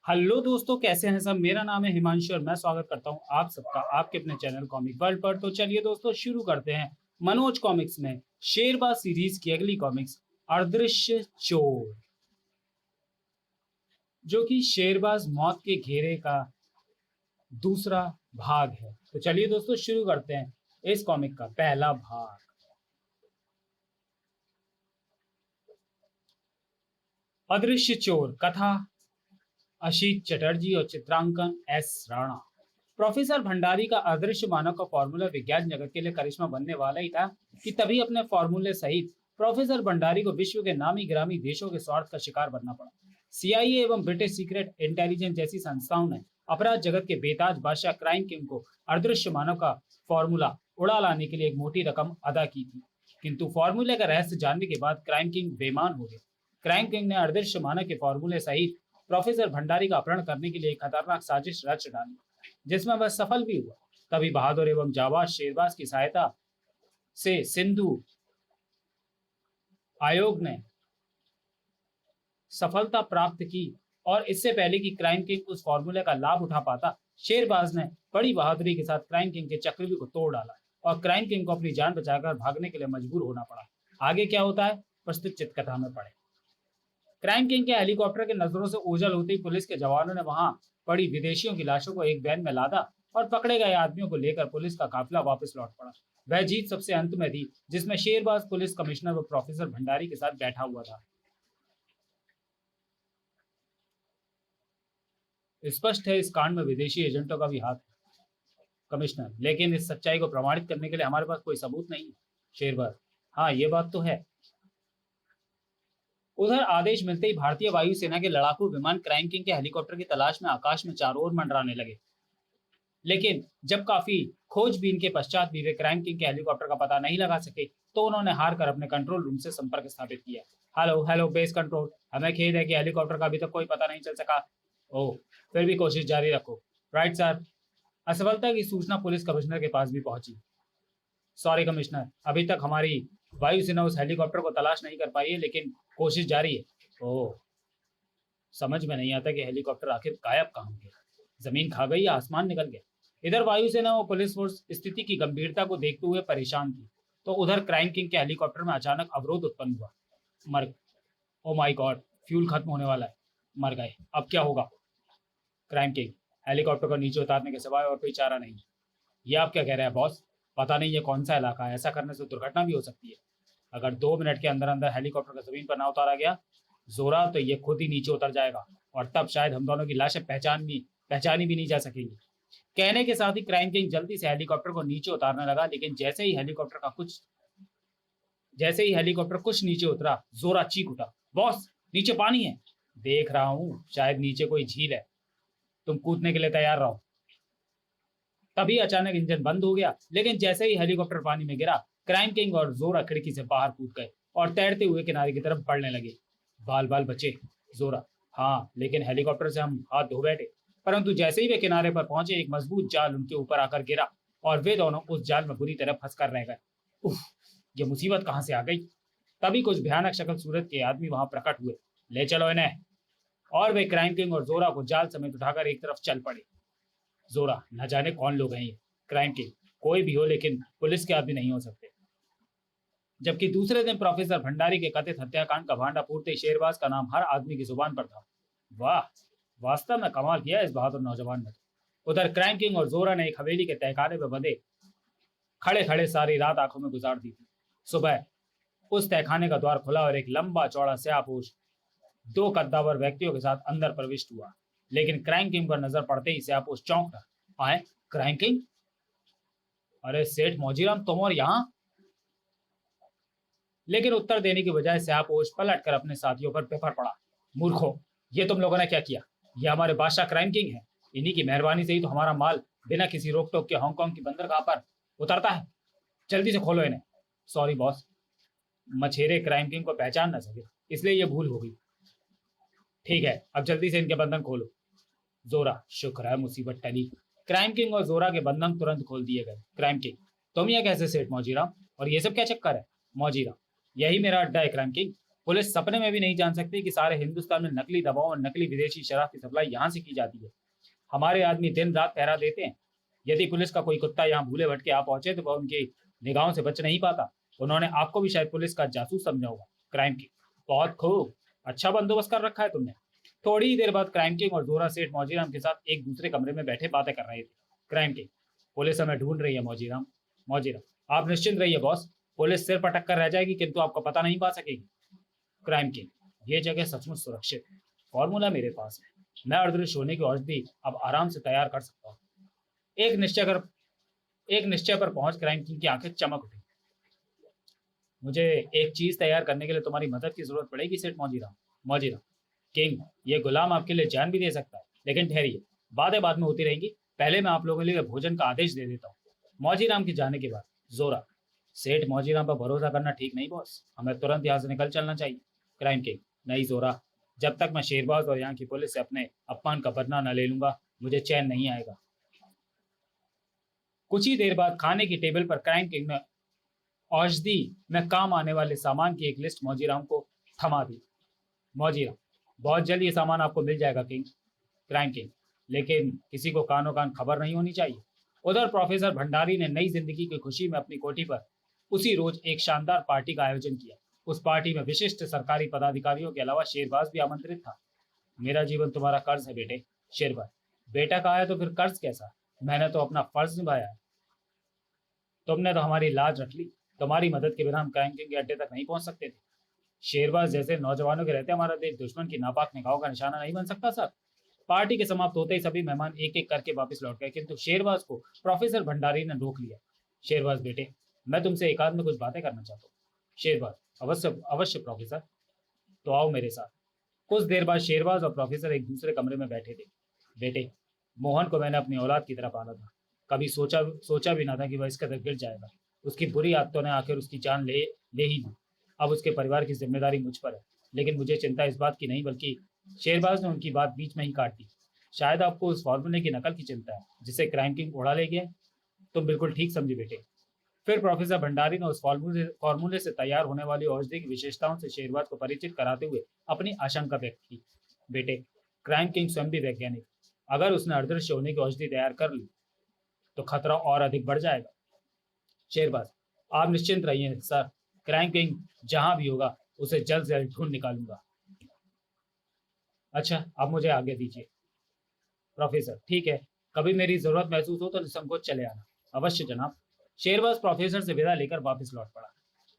Hello दोस्तों, कैसे हैं सब। मेरा नाम है हिमांशु और मैं स्वागत करता हूं आप सबका आपके अपने चैनल कॉमिक वर्ल्ड पर। तो चलिए दोस्तों, शुरू करते हैं मनोज कॉमिक्स में शेरबाज सीरीज की अगली कॉमिक्स अदृश्य चोर, जो कि शेरबाज मौत के घेरे का दूसरा भाग है। तो चलिए दोस्तों, शुरू करते हैं इस कॉमिक का पहला भाग। अदृश्य चोर, कथा अशीत चटर्जी और चित्रांकन एस राणा। प्रोफेसर भंडारी का अदृश्य मानव का फॉर्मूला विज्ञान जगत के लिए करिश्मा बनने वाला ही था कि तभी अपने फॉर्मूले सहित प्रोफेसर भंडारी को विश्व के नामी गिरामी देशों के स्वार्थ का शिकार बनना पड़ा। सीआईए एवं ब्रिटिश सीक्रेट इंटेलिजेंस जैसी संस्थाओं ने अपराध जगत के बेताज बादशाह क्राइम किंग को अदृश्य मानव का फॉर्मूला उड़ा लाने के लिए एक मोटी रकम अदा की थी, किंतु फॉर्मूले का रहस्य जानने के बाद क्राइम किंग बेईमान हो गया। क्राइम किंग ने अदृश्य मानव के फॉर्मूले सहित प्रोफेसर भंडारी का अपहरण करने के लिए एक खतरनाक साजिश रच डाली, जिसमें वह सफल भी हुआ। तभी बहादुर एवं जाबाज शेरबाज की सहायता से सिंधु आयोग ने सफलता प्राप्त की, और इससे पहले कि क्राइम किंग उस फॉर्मूले का लाभ उठा पाता, शेरबाज ने बड़ी बहादुरी के साथ क्राइम किंग के चक्रव्यूह को तोड़ डाला और क्राइम किंग को अपनी जान बचाकर भागने के लिए मजबूर होना पड़ा। आगे क्या होता है, प्रस्तुत चित्रकथा में पढ़े। क्राइम किंग के हेलीकॉप्टर के नजरों से ओझल होते ही पुलिस के जवानों ने वहां पड़ी विदेशियों की लाशों को एक वैन में लादा और पकड़े गए आदमियों को लेकर पुलिस का काफिला वापस लौट पड़ा। वह जीत सबसे अंत में थी, जिसमें शेरबाज पुलिस कमिश्नर व प्रोफेसर भंडारी के साथ बैठा हुआ था। स्पष्ट है इस कांड में विदेशी एजेंटों का भी हाथ है, कमिश्नर, लेकिन इस सच्चाई को प्रमाणित करने के लिए हमारे पास कोई सबूत नहीं है। शेरबाज, हाँ ये बात तो है। उधर आदेश मिलते ही भारतीय वायुसेना के लड़ाकू विमान क्राइम किंग के हेलीकॉप्टर की तलाश में आकाश में चारों ओर मंडराने लगे। लेकिन जब काफी खोजबीन के पश्चात भी वे क्राइम किंग के हेलीकॉप्टर का पता नहीं लगा सके, तो उन्होंने हार कर अपने कंट्रोल रूम से संपर्क स्थापित किया। हेलो हेलो बेस कंट्रोल, हमें खेद है कि हेलीकॉप्टर का अभी तक कोई पता नहीं चल सका। ओह, फिर भी कोशिश जारी रखो। Right sir. असफलता की सूचना पुलिस कमिश्नर के पास भी पहुंची। सॉरी कमिश्नर, अभी तक हमारी वायुसेना उस हेलीकॉप्टर को तलाश नहीं कर पाई है, लेकिन कोशिश जारी है। ओह, समझ में नहीं आता कि हेलीकॉप्टर आखिर गायब कहाँ हो गया, जमीन खा गई या आसमान निकल गया। इधर वायुसेना और पुलिस फोर्स स्थिति की गंभीरता को देखते हुए परेशान थी, तो उधर क्राइम किंग के हेलीकॉप्टर में अचानक अवरोध उत्पन्न हुआ। मर ओ माय गॉड, फ्यूल खत्म होने वाला है। मर गए, अब क्या होगा। क्राइम किंग, हेलीकॉप्टर को नीचे उतारने के सिवाय और कोई चारा नहीं। ये आप क्या कह रहे हैं बॉस। पता नहीं ये कौन सा इलाका है, ऐसा करने से दुर्घटना भी हो सकती है। अगर 2 मिनट के अंदर अंदर हेलीकॉप्टर को जमीन पर ना उतारा गया जोरा, तो ये खुद ही नीचे उतर जाएगा, और तब शायद हम दोनों की लाशें पहचानी भी नहीं जा सकेंगी। कहने के साथ ही क्राइम किंग जल्दी से हेलीकॉप्टर को नीचे उतारने लगा, लेकिन जैसे ही हेलीकॉप्टर कुछ नीचे उतरा, जोरा चीख उठा, बॉस नीचे पानी है। देख रहा हूँ, शायद नीचे कोई झील है, तुम कूदने के लिए तैयार रहो। तभी अचानक इंजन बंद हो गया, लेकिन जैसे ही हेलीकॉप्टर पानी में गिरा, क्राइम किंग और जोरा खिड़की से बाहर कूद गए और तैरते हुए किनारे की तरफ बढ़ने लगे। बाल बाल बचे जोरा। हाँ, लेकिन हेलीकॉप्टर से हम हाथ धो बैठे, परंतु जैसे ही वे किनारे पर पहुंचे, एक मजबूत जाल उनके ऊपर आकर गिरा और वे दोनों उस जाल में बुरी तरह फंस कर रह गए। उफ, ये मुसीबत कहाँ से आ गई। तभी कुछ भयानक शक्ल सूरत के आदमी वहां प्रकट हुए। ले चलो इन्हें। और वे क्राइम किंग और जोरा को जाल समेत उठाकर एक तरफ चल पड़े। जोरा, न जाने कौन लोग हैं ये। क्राइम किंग, कोई भी हो, लेकिन पुलिस के आदमी नहीं हो सकते। जबकि दूसरे दिन प्रोफेसर भंडारी के कथित हत्याकांड का भांडा फूटते ही शेरबाज का नाम हर आदमी की जुबान पर था। वाह, वास्तव में कमाल किया इस बहादुर नौजवान ने। उधर क्राइम किंग और जोरा ने एक हवेली के तहखाने में बंधे खड़े खड़े सारी रात आंखों में गुजार दी थी। सुबह उस तहखाने का द्वार खुला और एक लंबा चौड़ा स्यापोश 2 कद्दावर व्यक्तियों के साथ अंदर प्रविष्ट हुआ। लेकिन क्राइम किंग पर नजर पड़ते ही स्यापोश चौंक रहा। आए क्राइम किंग, अरे सेठ मौजीराम, तुम और यहाँ। लेकिन उत्तर देने की बजाय स्यापोश पलट कर अपने साथियों पर बेफर पड़ा। मूर्खों, ये तुम लोगों ने क्या किया। ये हमारे बादशाह क्राइम किंग है, इन्हीं की मेहरबानी से ही तो हमारा माल बिना किसी रोक टोक के हांगकांग की बंदरगाह पर उतरता है। जल्दी से खोलो इन्हें। सॉरी बॉस, मछेरे क्राइम किंग को पहचान न सके, इसलिए ये भूल हो गई। ठीक है, अब जल्दी से इनके बंधन खोलो। जोरा, शुक्र है मुसीबत टली। क्राइम किंग और जोरा के बंधन तुरंत खोल दिए गए। क्राइम किंग, तुम यह कैसे सेठ मौजीराम, और ये सब क्या चक्कर है। मौजीराम, यही मेरा अड्डा है क्राइम किंग। पुलिस सपने में भी नहीं जान सकती कि सारे हिंदुस्तान में नकली दवाओं और नकली विदेशी शराब की सप्लाई यहाँ से की जाती है। हमारे आदमी दिन रात पहरा देते हैं। यदि पुलिस का कोई कुत्ता यहाँ भूले भटके आ पहुंचे तो वह उनकी निगाहों से बच नहीं पाता। उन्होंने आपको भी शायद पुलिस का जासूस समझा होगा। क्राइम किंग, बहुत खूब, अच्छा बंदोबस्त कर रखा है तुमने। थोड़ी ही देर बाद क्राइम किंग और जोरा सेठ मौजीराम के साथ एक दूसरे कमरे में बैठे बातें कर रहे थे। क्राइम किंग, पुलिस हमें ढूंढ रही है मौजीराम। मौजीराम, आप निश्चिंत रहिए बॉस, पुलिस सिर पटक कर रह जाएगी किंतु आपका पता नहीं पा सकेगी। क्राइम किंग, ये जगह सचमुच सुरक्षित है। फॉर्मूला मेरे पास है। मैं अदृश्य होने की औषधि अब आराम से तैयार कर सकता हूँ। एक निश्चय कर एक निश्चय पर पहुंच क्राइम किंग की आंखें चमक उठी। मुझे एक चीज तैयार करने के लिए तुम्हारी मदद की जरूरत पड़ेगी सेठ मौजीराम। मौजीराम, किंग, ये गुलाम आपके लिए जान भी दे सकता है, लेकिन ठहरिए, बातें बाद में होती रहेंगी। पहले मैं आप लोगों के लिए भोजन का आदेश दे देता हूँ। मौजीराम के जाने के बाद जोरा, सेठ मौजीराम पर भरोसा करना ठीक नहीं बॉस, हमें तुरंत यहाँ से निकल चलना चाहिए। क्राइम किंग, नहीं जोरा, जब तक मैं शेरबाज और यहाँ की पुलिस से अपने अपमान का बदला न ले लूंगा मुझे चैन नहीं आएगा। कुछ ही देर बाद खाने की टेबल पर क्राइम किंग ने औषधि में काम आने वाले सामान की एक लिस्ट मौजीराम को थमा दी। मौजीराम, बहुत जल्द ये सामान आपको मिल जाएगा किंग। क्राइम किंग, लेकिन किसी को कानो कान खबर नहीं होनी चाहिए। उधर प्रोफेसर भंडारी ने नई जिंदगी की खुशी में अपनी कोठी पर उसी रोज एक शानदार पार्टी का आयोजन किया। उस पार्टी में विशिष्ट सरकारी पदाधिकारियों के अलावा शेरबाज भी आमंत्रित था। मेरा जीवन तुम्हारा कर्ज है बेटे। शेरबाज, बेटा कहा है तो फिर कर्ज कैसा, मैंने तो अपना फर्ज निभाया है। तुमने तो हमारी लाज रख ली। तुम्हारी मदद के बिना हम क्राइम किंग के अड्डे तक नहीं पहुंच सकते थे। शेरबाज जैसे नौजवानों के रहते हमारा देश दुश्मन की नापाक निगाहों का निशाना नहीं बन सकता सर। पार्टी के समाप्त होते ही सभी मेहमान एक एक करके वापस लौट गए, किंतु शेरबाज को प्रोफेसर भंडारी ने रोक लिया। शेरबाज बेटे, मैं तुमसे एकांत में कुछ बातें करना चाहता हूँ। शेरबाज, अवश्य अवश्य प्रोफेसर, तो आओ मेरे साथ। कुछ देर बाद शेरबाज और प्रोफेसर एक दूसरे कमरे में बैठे थे। बेटे, मोहन को मैंने अपनी औलाद की तरह पाला था। कभी सोचा सोचा भी ना था कि वह इस कदर गिर जाएगा। उसकी बुरी आदतों ने आखिर उसकी जान ले ही ली। अब उसके परिवार की जिम्मेदारी मुझ पर है, लेकिन मुझे चिंता इस बात की नहीं बल्कि शेरबाज ने उनकी बात बीच में ही काट दी। शायद आपको उस फॉर्मूले की नकल की चिंता है जिसे क्राइम किंग उड़ा ले गया। तुम बिल्कुल ठीक समझे बेटे। फिर प्रोफेसर भंडारी ने उस फॉर्मूले से तैयार होने वाली औषधि की विशेषताओं से शेरबाज को परिचित कराते हुए अपनी आशंका व्यक्त की। बेटे, क्राइम किंग स्वयं भी वैज्ञानिक, अगर उसने अदृश्य होने की औषधि तैयार कर ली तो खतरा और अधिक बढ़ जाएगा। शेरबाज, आप निश्चिंत रहिए सर, क्राइम किंग जहां भी होगा उसे जल्द से जल्द ढूंढ निकालूंगा। अच्छा, अब मुझे आगे दीजिए। प्रोफेसर, ठीक है, कभी मेरी जरूरत महसूस हो तो निसंकोच चले आना। अवश्य जनाब। शेरबाज प्रोफेसर से विदा लेकर वापस लौट पड़ा।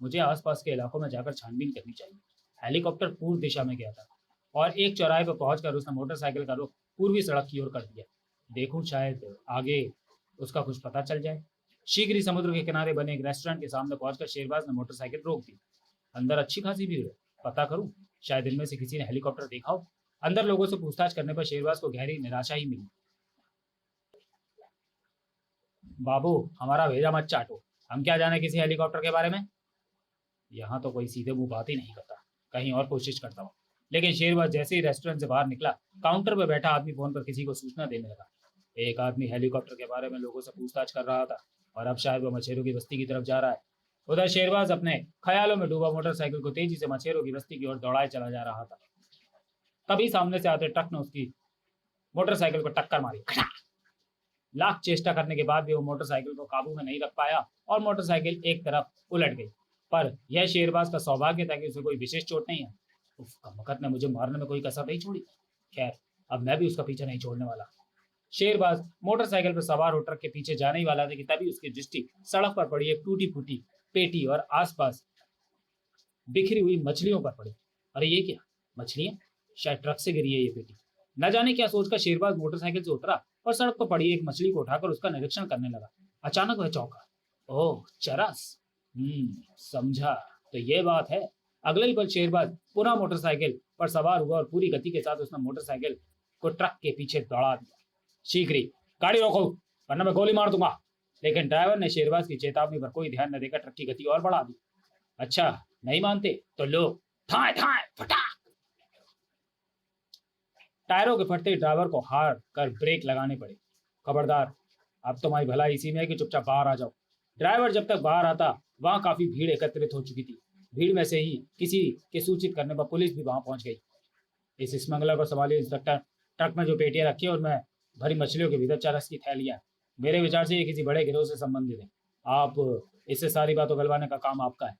मुझे आसपास के इलाकों में जाकर छानबीन करनी चाहिए। हेलीकॉप्टर पूर्व दिशा में गया था और एक चौराहे पर पहुंचकर उसने मोटरसाइकिल का रुख पूर्वी सड़क की ओर कर दिया। देखूं शायद आगे उसका कुछ पता चल जाए। शीघ्र ही समुद्र के किनारे बने एक रेस्टोरेंट के सामने पहुंचकर शेरबाज ने मोटरसाइकिल रोक दी। अंदर अच्छी खासी भीड़ है, पता करूं, शायद इनमें से किसी ने हेलीकॉप्टर देखा हो। अंदर लोगों से पूछताछ करने पर शेरबाज को गहरी निराशा ही मिली। बाबू, हमारा भेजा मत चाटो, हम क्या जाने किसी हेलीकॉप्टर के बारे में। यहाँ तो कोई सीधे मुंह बात ही नहीं करता, कहीं और कोशिश करता हूँ। लेकिन शेरबाज जैसे ही रेस्टोरेंट से बाहर निकला, काउंटर पर बैठा आदमी फोन पर किसी को सूचना देने लगा। एक आदमी हेलीकॉप्टर के बारे में लोगों से पूछताछ कर रहा था और अब शायद वह मछेरों की बस्ती की तरफ जा रहा है। उधर शेरबाज अपने ख्यालों में डूबा मोटरसाइकिल को तेजी से मछेरों की बस्ती की ओर दौड़ाए चला जा रहा था। तभी सामने से आते ट्रक ने उसकी मोटरसाइकिल को टक्कर मारी। लाख चेष्टा करने के बाद भी वो मोटरसाइकिल को काबू में नहीं रख पाया और मोटरसाइकिल एक तरफ उलट गई। पर यह शेरबाज का सौभाग्य था कि उसे कोई विशेष चोट नहीं है। उफ, कमबख्त ने मुझे मारने में कोई कसर नहीं छोड़ी। खैर, अब मैं भी उसका पीछा नहीं छोड़ने वाला। शेरबाज मोटरसाइकिल पर सवार हो ट्रक के पीछे जाने ही वाला था कि तभी उसकी दृष्टि सड़क पर पड़ी एक टूटी फूटी पेटी और आसपास बिखरी हुई मछलियों पर पड़ी। अरे ये क्या, मछलियां? शायद ट्रक से गिरी है ये पेटी। न जाने क्या सोचकर शेरबाज मोटरसाइकिल से उतरा और सड़क पर पड़ी एक मछली को उठाकर उसका निरीक्षण करने लगा। अचानक वह चौंका। ओह, चरस। समझा, तो ये बात है। अगले ही पल शेरबाज पुनः मोटरसाइकिल पर सवार हुआ और पूरी गति के साथ उसने मोटरसाइकिल को ट्रक के पीछे दौड़ा दिया। शीघ्र ही, गाड़ी रोको वरना मैं गोली मार दूंगा। लेकिन ड्राइवर ने शेरबाज की चेतावनी पर कोई ध्यान न देकर ट्रक की गति और बढ़ा दी। अच्छा, नहीं मानते तो लो। थाए थाए फटाक। टायरों के फटते ड्राइवर को हार कर ब्रेक लगाने पड़े। खबरदार, अब तुम्हारी भलाई इसी में है कि चुपचाप बाहर आ जाओ। ड्राइवर जब तक बाहर आता वहां काफी भीड़ एकत्रित हो चुकी थी। भीड़ में से ही किसी के सूचित करने पर पुलिस भी वहां पहुंच गई। इस स्मगलर को संभालिए इंस्पेक्टर। ट्रक में जो पेटियां रखी है उनमें भरी मछलियों के भीतर चरस की थैलियां। मेरे विचार से ये किसी बड़े गिरोह से संबंधित है। आप इससे सारी बातों गलवाने का काम आपका है।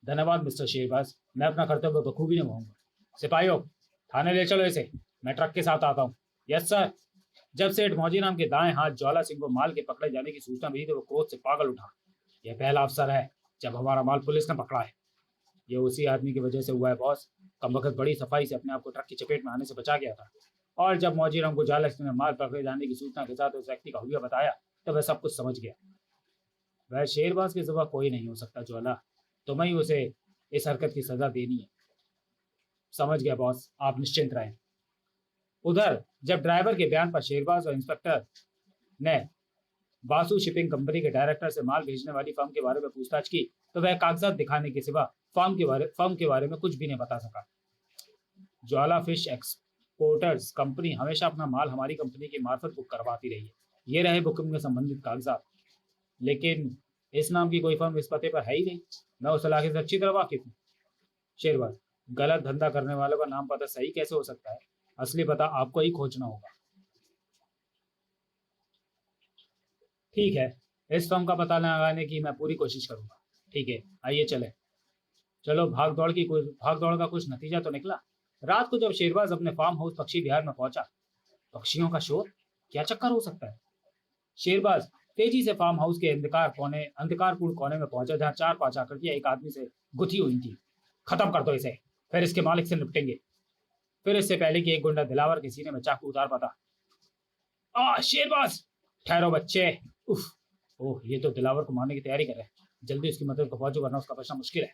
धन्यवाद मिस्टर शेरबाज, मैं अपना कर्तव्य बखूबी निभाऊंगा। सिपाहियों, थाने ले चलो इसे, मैं ट्रक के साथ आता हूँ। Yes sir. जब सेठ मौजीराम के दाएं हाथ ज्वाला सिंह को माल के पकड़े जाने की सूचना मिली तो वो क्रोध से पागल उठा। यह पहला अवसर है जब हमारा माल पुलिस ने पकड़ा है। ये उसी आदमी की वजह से हुआ है बॉस। कमबख्त बड़ी सफाई से अपने आप को ट्रक की चपेट में आने से बचा गया था, और जब मौजीराम को ज्वाला सिंह ने माल पकड़े जाने की सूचना के साथ उस व्यक्ति का हुलिया बताया तो वह सब कुछ समझ गया। वह शेरबाज के सिवा कोई नहीं हो सकता ज्वाला, तुम्हें ही उसे इस हरकत की सजा देनी है। समझ गया बॉस, आप निश्चिंत रहें। उधर जब ड्राइवर के बयान पर शेरबाज और इंस्पेक्टर ने बासु शिपिंग कंपनी के डायरेक्टर से माल भेजने वाली फर्म के बारे में पूछताछ की तो वह कागजात दिखाने के सिवा फर्म के बारे में कुछ भी नहीं बता सका। ज्वाला फिश एक्सपोर्टर्स कंपनी हमेशा अपना माल हमारी कंपनी की मार्फत बुक करवाती रही है। ये रहे बुकिंग में संबंधित कागजात, लेकिन इस नाम की कोई फर्म इस पते पर है ही नहीं। मैं उस इलाके से अच्छी तरह वाकिफ हूँ। शेरबाज, गलत धंधा करने वालों का नाम पता सही कैसे हो सकता है? असली पता आपको ही खोजना होगा। ठीक है, इस फर्म का पता लगाने की मैं पूरी कोशिश करूंगा। ठीक है, आइए चले। चलो, भाग दौड़ का कुछ नतीजा तो निकला। रात को जब शेरबाज अपने फार्म हाउस पक्षी विहार में पहुंचा, पक्षियों का शोर, क्या चक्कर हो सकता है? शेरबाज तेजी से फार्म हाउस के अंधकारपूर्ण कोने में पहुंचा जहां 4-5 आकृतियां एक आदमी से गुथी हुई थी। खत्म कर दो इसे, फिर इसके मालिक से निपटेंगे। फिर इससे पहले कि एक गुंडा दिलावर के सीने में चाकू उतार पाता। शेरबाज, ठहरो बच्चे। उफ, ओह, ये तो दिलावर को मारने की तैयारी कर रहे हैं। जल्दी उसकी मदद को पहुंचो वरना उसका बचना मुश्किल है।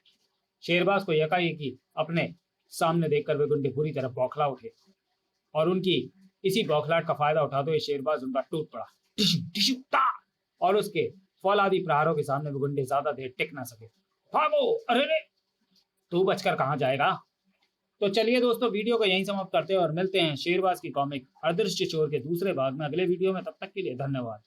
शेरबाज को यकायकी अपने सामने देखकर वे गुंडे बुरी तरह बौखला उठे, और उनकी इसी बौखलाहट का फायदा उठाते हुए शेरबाज उनका टूट पड़ा। टिशु टिशु ता, और उसके फौलादी प्रहारों के सामने वे गुंडे ज्यादा देर टिक ना सके। भागो! अरे रे, तू बचकर कहाँ जाएगा? तो चलिए दोस्तों, वीडियो को यहीं समाप्त करते हैं और मिलते हैं शेरबाज की कॉमिक अदृश्य चोर के दूसरे भाग में अगले वीडियो में। तब तक के लिए धन्यवाद।